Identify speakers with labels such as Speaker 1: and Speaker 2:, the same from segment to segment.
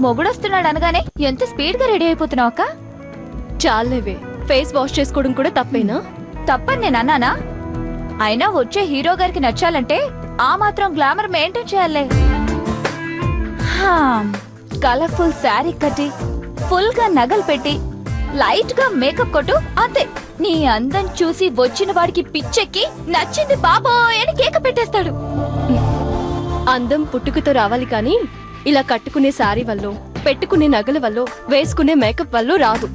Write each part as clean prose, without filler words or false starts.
Speaker 1: మొగుడొస్తున్నాడు అనగానే ఎంత స్పీడ్ గా రెడీ అయిపోతున్నావు అక్క?
Speaker 2: చాలేవే, ఫేస్ వాష్ చేసుకోవడం కూడా తప్పేనా?
Speaker 1: తప్పని నేను అన్నానా? అయినా వచ్చే హీరో గారికి నచ్చాలంటే ఆ మాత్రం గ్లామర్ మెయింటైన్ చేయాలి. కలర్ఫుల్ శారీ కట్టి ఫుల్ గా నగలు పెట్టి లైట్ గా మేకప్ కొట్టు, అంతే. నీ అందం చూసి వచ్చిన వాడికి పిచ్చెక్కి నచ్చింది బాబోయ్ అని కేక పెట్టేస్తాడు.
Speaker 2: అందం పుట్టుకతో రావాలి కానీ ఇలా కట్టుకునే శారీ వల్ల, పెట్టుకునే నగల వల్ల, వేసుకునే మేకప్ వల్ల రాదు.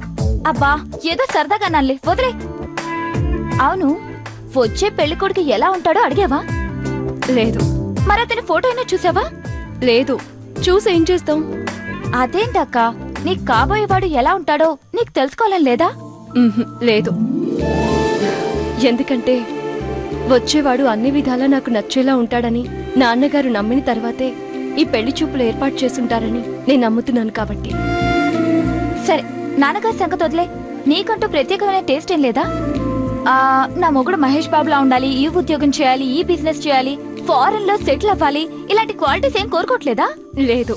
Speaker 1: అబ్బా ఏదో సరదాగా నల్లి వదిలే. అవును, వచ్చే పెళ్లికొడుకు ఎలా ఉంటాడో అడిగావా?
Speaker 2: లేదు.
Speaker 1: మరి అతని ఫోటో అయినా చూసావా?
Speaker 2: లేదు. చూసి ఏం చేస్తాం?
Speaker 1: అదేంటక్క, నీకు కాబోయేవాడు ఎలా ఉంటాడో నీకు తెలుసుకోవాలని లేదా?
Speaker 2: లేదు. ఎందుకంటే వచ్చేవాడు అన్ని విధాలా నాకు నచ్చేలా ఉంటాడని నాన్నగారు నమ్మిన తర్వాతే ఈ పెళ్లి చూపులు ఏర్పాటు చేసుంటారని నేను నమ్ముతున్నాను కాబట్టి.
Speaker 1: సరే, నాన్నగారి సంగతి వదిలే. నీకంటూ ప్రత్యేకమైన టేస్ట్ ఏం లేదా? నా మొగుడు మహేష్ బాబులా ఉండాలి, ఈ ఉద్యోగం చేయాలి, ఈ బిజినెస్ చేయాలి, ఫారెన్ లో సెటిల్ అవ్వాలి, ఇలాంటి క్వాలిటీస్ ఏం కోరుకోవట్లేదా?
Speaker 2: లేదు.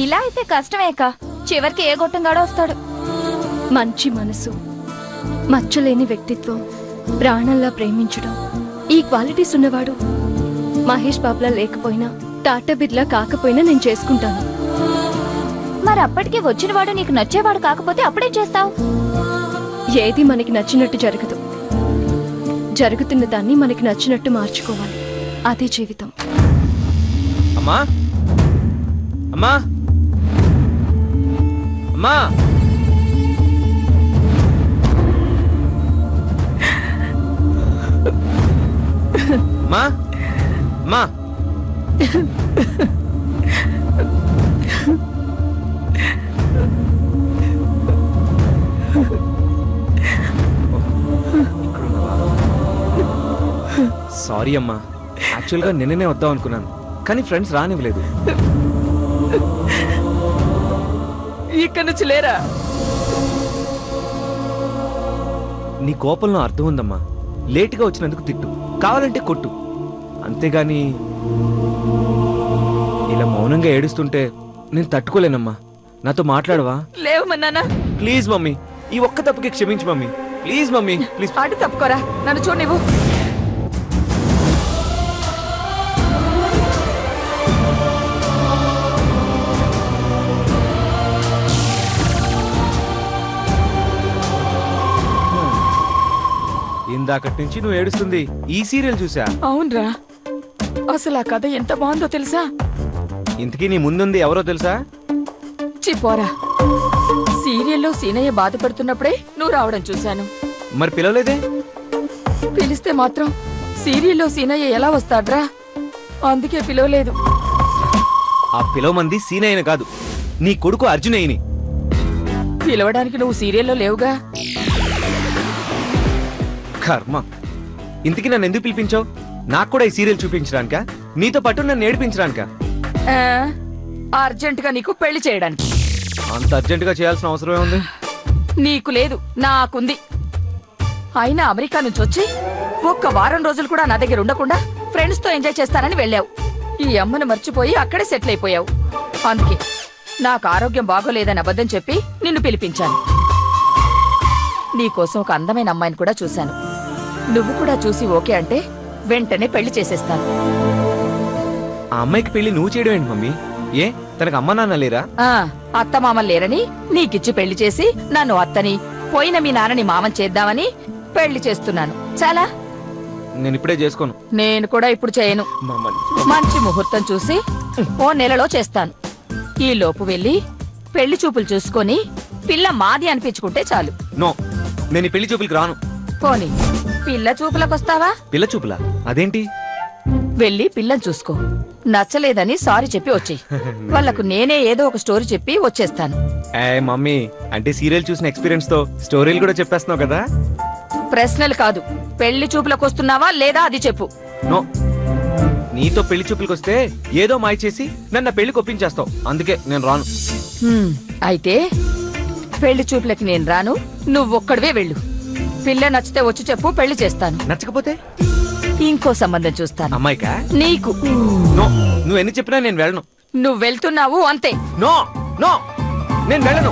Speaker 1: ఇలా అయితే కష్టమేక. చివరికి ఏ గొట్టంగాడో వస్తాడు.
Speaker 2: మంచి మనసు, మచ్చలేని వ్యక్తిత్వం, ప్రాణంలా ప్రేమించడం, ఈ క్వాలిటీస్ ఉన్నవాడు మహేష్ బాబులా లేకపోయినా, టాటా బిర్లా కాకపోయినా నేను చేసుకుంటాను.
Speaker 1: మరి అప్పటికే వచ్చినవాడు నీకు నచ్చేవాడు కాకపోతే అప్పుడేం చేస్తావు?
Speaker 2: ఏది మనకి నచ్చినట్టు జరగదు. జరుగుతున్న దాన్ని మనకి నచ్చినట్టు మార్చుకోవాలి. అదే జీవితం.
Speaker 3: అమ్మా, అమ్మా, అమ్మా, అమ్మా, అమ్మా. సారీ అమ్మా, యాక్చువల్గా నిన్ననే వద్దాం అనుకున్నాను కానీ ఫ్రెండ్స్ రానివ్వలేదు.
Speaker 4: ఇక్కడ నుంచి లేరా?
Speaker 3: నీ కోపంలో అర్థం ఉందమ్మా. లేటుగా వచ్చినందుకు తిట్టు, కావాలంటే కొట్టు, అంతేగాని ఇలా మౌనంగా ఏడుస్తుంటే నేను తట్టుకోలేనమ్మా. నాతో మాట్లాడవా?
Speaker 4: లేవమన్నానా?
Speaker 3: ప్లీజ్ మమ్మీ, ఈ ఒక్క తప్పుకి క్షమించు మమ్మీ. Please mummy, please.
Speaker 4: అటు తప్పుకోరా, నన్ను చూడు. నువ్వు
Speaker 3: ఇందాకటి నుంచి నువ్వు ఏడుస్తుంది ఈ సీరియల్ చూసా.
Speaker 4: అవునరా, అసలు ఆ కథ ఎంత బాగుందో తెలుసా?
Speaker 3: ఇంతకీ నీ ముందుంది ఎవరో తెలుసా?
Speaker 4: చిపోరా, సీరియల్లో సీనయ్య బాధపడుతున్నప్పుడే నువ్వు రావడం చూశాను.
Speaker 3: మరి పిలవలేదే?
Speaker 4: పిలిస్తే మాత్రం సీరియల్లో సీనయ్య ఎలా వస్తాడ్రా? అందుకే పిలవలేదు.
Speaker 3: ఆ పిలవమంది సీనయ్యని కాదు, నీ కొడుకు అర్జునయ్యని.
Speaker 4: పిలవడానికి నువ్వు సీరియల్లో లేవుగా.
Speaker 3: కర్మ. ఇంతకీ నన్ను ఎందుకు పిలిపించావు? నాకు కూడా ఈ సీరియల్ చూపించడానికా, నీతో పాటు నన్ను ఏడిపించడానికా?
Speaker 4: అర్జెంట్ గా నీకు పెళ్లి చేయడానికి.
Speaker 3: అంత అర్జెంట్ గా చేయాల్సిన అవసరమే ఉంది?
Speaker 4: నీకు లేదు, నాకుంది. అయినా అమెరికా నుంచి వచ్చి ఒక్క వారం రోజులు కూడా నా దగ్గర ఉండకుండా ఫ్రెండ్స్ తో ఎంజాయ్ చేస్తానని వెళ్ళావు. ఈ అమ్మను మర్చిపోయి అక్కడే సెటిల్ అయిపోయావు. అందుకే నాకు ఆరోగ్యం బాగోలేదని అబద్ధం చెప్పి నిన్ను పిలిపించాను. నీకోసం ఒక అందమైన అమ్మాయిని కూడా చూశాను. నువ్వు కూడా చూసి ఓకే అంటే వెంటనే పెళ్లి చేసేస్తాను.
Speaker 3: ఆ అమ్మాయికి పెళ్లి నువ్వు చేయడం ఏంటి మమ్మీ? ఏ, తనకు అమ్మ నాన్న లేరా?
Speaker 4: అత్తమామలు లేరని నీకిచ్చి పెళ్లి చేసి నన్ను అత్తని, పోయిన మీ నాన్నని మామని చేద్దామని పెళ్లి చేస్తున్నాను. చాలా.
Speaker 3: నేను ఇప్పుడే చేసుకోను.
Speaker 4: నేను కూడా ఇప్పుడు చేయను. మంచి ముహూర్తం చూసి ఓ నెలలో చేస్తాను. ఈ లోపు వెళ్ళి పెళ్లి చూపులు చూసుకొని పిల్ల మాది అనిపించుకుంటే చాలు.
Speaker 3: నో, నేను ఈ పెళ్లి చూపులకి రాను.
Speaker 4: పోనీ పిల్ల చూపులకొస్తావా?
Speaker 3: పిల్ల చూపులా? అదేంటి?
Speaker 4: వెళ్ళి పిల్లని చూసుకో, నచ్చలేదని సారీ చెప్పి వచ్చేయి. వాళ్లకు నేనే ఏదో ఒక స్టోరీ చెప్పి వచ్చేస్తాను.
Speaker 3: మమ్మీ, అంటే సీరియల్ చూసిన ఎక్స్పీరియన్స్ తో స్టోరీలు కూడా చెప్పేస్తున్నావు కదా?
Speaker 4: ప్రశ్నలు కాదు, పెళ్లి చూపులకు వస్తున్నావా లేదా అది చెప్పు.
Speaker 3: నో, నీతో పెళ్లి చూపులకు వస్తే ఏదో మాయ చేసి నన్ను పెళ్లికి ఒప్పించేస్తావు. అందుకే నేను రాను.
Speaker 4: అయితే పెళ్లి చూపులకి నేను రాను, నువ్వొక్కడివే వెళ్ళు. పిల్ల నచ్చితే వచ్చి చెప్పు, పెళ్లి చేస్తాను.
Speaker 3: నచ్చకపోతే
Speaker 4: ఇంకో సంబంధం చూస్తాను.
Speaker 3: అమ్మాయికా?
Speaker 4: నీకు.
Speaker 3: నో, నువ్వు ఎన్ని చెప్పినా నేను వెళ్ళను.
Speaker 4: నువ్వు వెళ్తున్నావు అంతే.
Speaker 3: నో నో నేను వెళ్ళను.